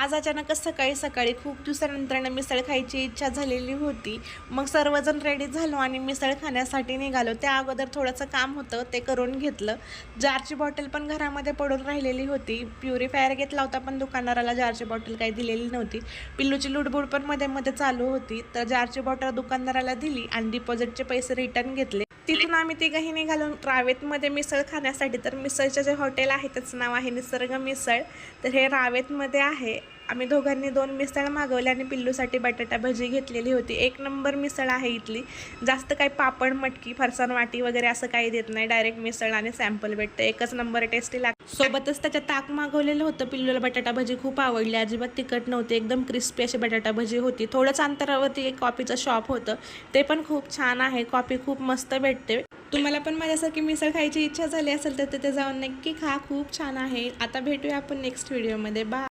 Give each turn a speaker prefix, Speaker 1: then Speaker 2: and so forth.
Speaker 1: आज अचानकच सकाळी सकाळी खूप दिवसानंतर मिसळ खायची इच्छा झालेली होती। मग सर्वजण रेडी झालो आणि मिसळ खाण्यासाठी निघालो। त्या अगोदर थोडंसं काम होतं ते करून घेतलं। जारची बॉटल पण घरामध्ये पडून राहिलेली होती। प्युरिफायर घेतला होता पण दुकानदाराला जारची बॉटल काही दिलेली नव्हती। पिल्लूची लुडबुड पण मध्ये मध्ये चालू होती, तर जारची बॉटल दुकानदाराला दिली आणि डिपॉझिटचे पैसे रिटर्न घेतले। तिथून आम्ही तिघंही निघालो रावेतमध्ये मिसळ खाण्यासाठी। तर मिसळचं जे हॉटेल आहे त्याचं नाव आहे निसर्ग मिसळ। तर हे रावेतमध्ये आहे। आम्ही दोघांनी 2 मिसळ मागवल्या आणि पिल्लूसाठी बटाटा भजी घेतलेली होती। एक नंबर मिसळ आहे इथली। जास्त काही पापड मटकी फरसाण वाटी वगैरे असं काही देत नाही, डायरेक्ट मिसळ आणि सॅम्पल भेटतं। एकच नंबर टेस्टी लागतं। सोबतच त्याच्या ताक मागवलेलं होतं। पिल्लूला बटाटा भजी खूप आवडली, अजिबात तिखट नव्हती, एकदम क्रिस्पी अशी बटाटा भजी होती। थोडंच अंतरावरती एक कॉफीचं शॉप होतं, ते पण खूप छान आहे, कॉफी खूप मस्त भेटते। तुम्हाला पण माझ्यासारखी मिसळ खायची इच्छा झाली असेल तर तिथे जाऊन नक्की खा, खूप छान आहे। आता भेटूया आपण नेक्स्ट व्हिडिओमध्ये। बाय।